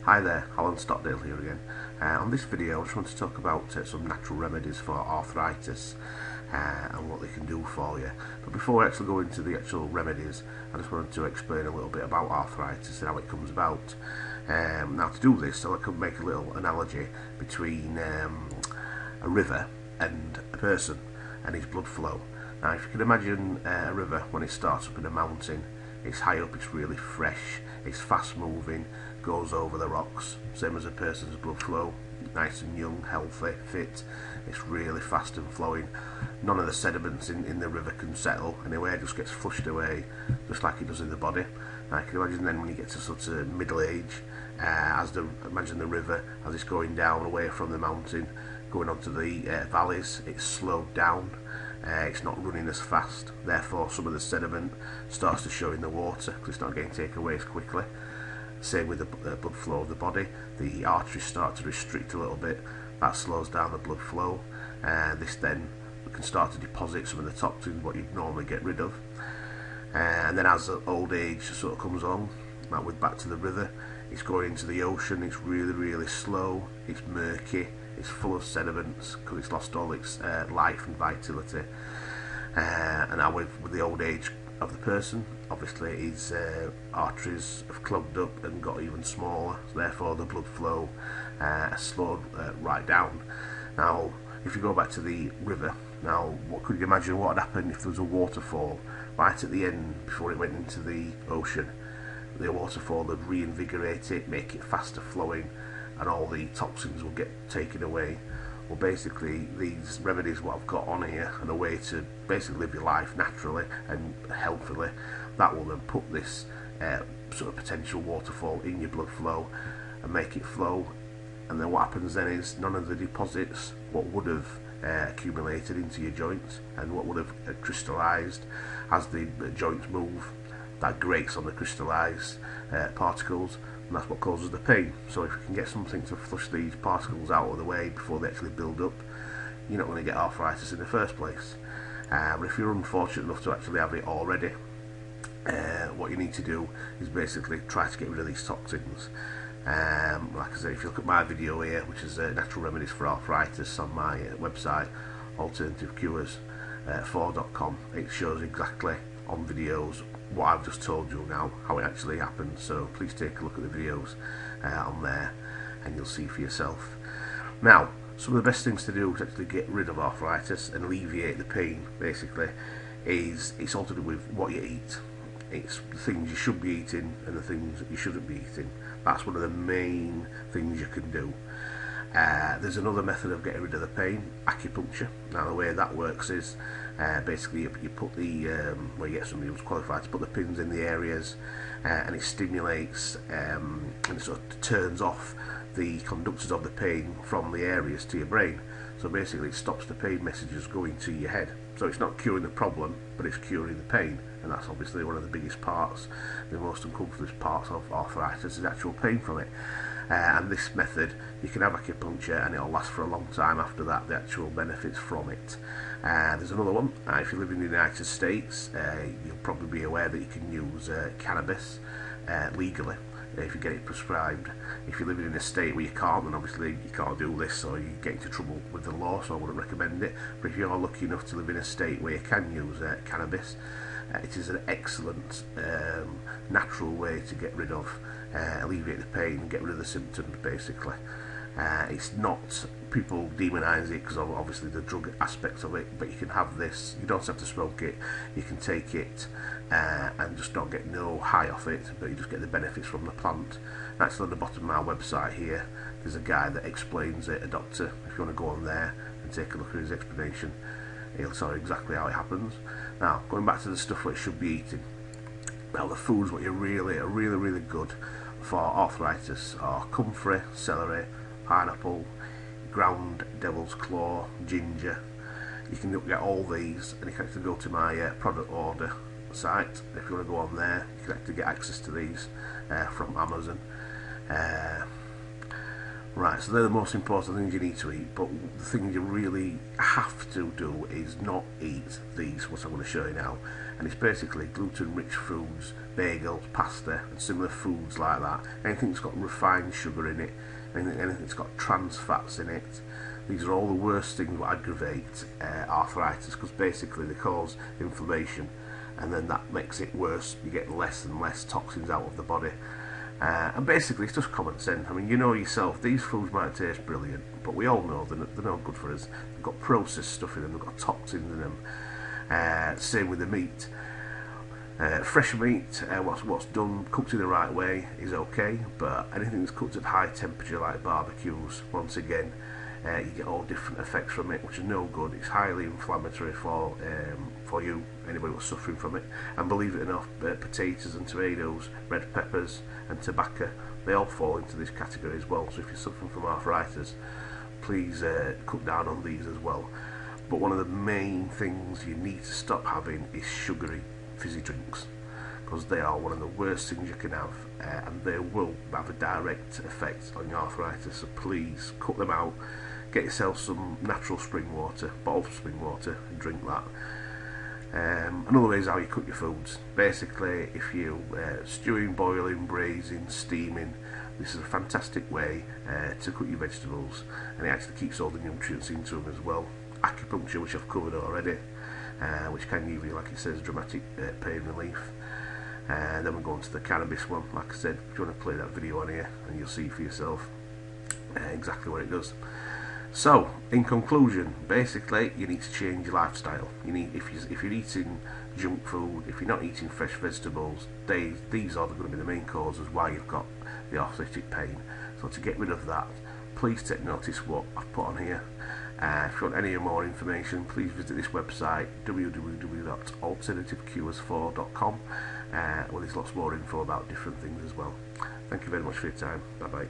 Hi there, Alan Stockdale here again. On this video I just want to talk about some natural remedies for arthritis and what they can do for you. But before I actually go into the actual remedies, I just wanted to explain a little bit about arthritis and how it comes about. Now to do this, I could make a little analogy between a river and a person and his blood flow. Now if you can imagine a river when it starts up in a mountain, it's high up, it's really fresh, it's fast moving, goes over the rocks, same as a person's blood flow, nice and young, healthy, fit, it's really fast and flowing. None of the sediments in the river can settle anyway, it just gets flushed away just like it does in the body. Now you can imagine then when you get to sort of middle age, imagine the river as it's going down away from the mountain, going onto the valleys, it's slowed down. It's not running as fast, therefore some of the sediment starts to show in the water because it's not getting taken away as quickly. Same with the blood flow of the body, the arteries start to restrict a little bit, that slows down the blood flow. This then can start to deposit some of the toxins what you'd normally get rid of. And then as old age sort of comes along, like with back to the river, it's going into the ocean, it's really slow, it's murky, it's full of sediments because it's lost all its life and vitality. And now with the old age of the person, obviously his arteries have clogged up and got even smaller, so therefore the blood flow has slowed right down. Now if you go back to the river, now what could you imagine what would happen if there was a waterfall right at the end before it went into the ocean? The waterfall would reinvigorate it, make it faster flowing, and all the toxins will get taken away. Well, basically these remedies what I've got on here and a way to basically live your life naturally and healthily, that will then put this sort of potential waterfall in your blood flow and make it flow. And then what happens then is none of the deposits what would have accumulated into your joints and what would have crystallized as the joints move, that grates on the crystallized particles, and that's what causes the pain. So if you can get something to flush these particles out of the way before they actually build up, you're not going to get arthritis in the first place. But if you're unfortunate enough to actually have it already, what you need to do is basically try to get rid of these toxins. Like I say, if you look at my video here, which is natural remedies for arthritis on my website, alternativecures4.com, it shows exactly on videos what I've just told you now, how it actually happened. So please take a look at the videos on there and you'll see for yourself. Now, some of the best things to do to actually get rid of arthritis and alleviate the pain basically is it's all to do with what you eat. It's the things you should be eating and the things that you shouldn't be eating. That's one of the main things you can do. There's another method of getting rid of the pain, acupuncture. Now the way that works is basically you put the well, you get somebody who's qualified to put the pins in the areas and it stimulates and it sort of turns off the conductors of the pain from the areas to your brain. So basically it stops the pain messages going to your head. So it's not curing the problem, but it's curing the pain, and that's obviously one of the biggest parts, the most uncomfortable parts of arthritis is actual pain from it. And this method, you can have acupuncture and it'll last for a long time after that, the actual benefits from it. There's another one, if you live in the United States, you'll probably be aware that you can use cannabis legally if you get it prescribed. If you're living in a state where you can't, then obviously you can't do this or you get into trouble with the law, so I wouldn't recommend it. But if you're lucky enough to live in a state where you can use cannabis, it is an excellent natural way to get rid of, alleviate the pain and get rid of the symptoms basically. It's not, people demonise it because of obviously the drug aspects of it, but you can have this, you don't have to smoke it, you can take it and just not get no high off it, but you just get the benefits from the plant. And actually on the bottom of my website here, there's a guy that explains it, a doctor. If you want to go on there and take a look at his explanation, he'll tell you exactly how it happens. Now, going back to the stuff what you should be eating. Now, the foods what are really good for arthritis are comfrey, celery, pineapple, ground devil's claw, ginger. You can get all these, and you can actually go to my product order site. If you want to go on there, you can actually get access to these from Amazon. Right, so they're the most important things you need to eat, but the thing you really have to do is not eat these, what I'm going to show you now. And it's basically gluten-rich foods, bagels, pasta, and similar foods like that. Anything that's got refined sugar in it, anything that's got trans fats in it. These are all the worst things that aggravate arthritis, because basically they cause inflammation, and then that makes it worse. You get less and less toxins out of the body. And basically it's just common sense. I mean, you know yourself, these foods might taste brilliant, but we all know they're not good for us. They've got processed stuff in them, they've got toxins in them. Same with the meat. Fresh meat, what's done, cooked in the right way, is okay, but anything that's cooked at high temperature like barbecues, once again, you get all different effects from it, which are no good. It's highly inflammatory for you, anybody who's suffering from it. And believe it or not, potatoes and tomatoes, red peppers and tobacco, they all fall into this category as well. So if you're suffering from arthritis, please cut down on these as well. But one of the main things you need to stop having is sugary fizzy drinks, because they are one of the worst things you can have, and they will have a direct effect on your arthritis. So please cut them out. Get yourself some natural spring water, bottled spring water, and drink that. Another way is how you cook your foods. Basically, if you stewing, boiling, braising, steaming, this is a fantastic way to cook your vegetables, and it actually keeps all the nutrients into them as well. Acupuncture, which I've covered already, which can give you, like it says, dramatic pain relief. Then we go on to the cannabis one. Like I said, if you want to play that video on here, and you'll see for yourself exactly what it does. So, in conclusion, basically, you need to change your lifestyle. You need, if you're eating junk food, if you're not eating fresh vegetables, these are going to be the main causes why you've got the arthritic pain. So to get rid of that, please take notice what I've put on here. If you want any more information, please visit this website, www.alternativecures4.com, where there's lots more info about different things as well. Thank you very much for your time. Bye bye.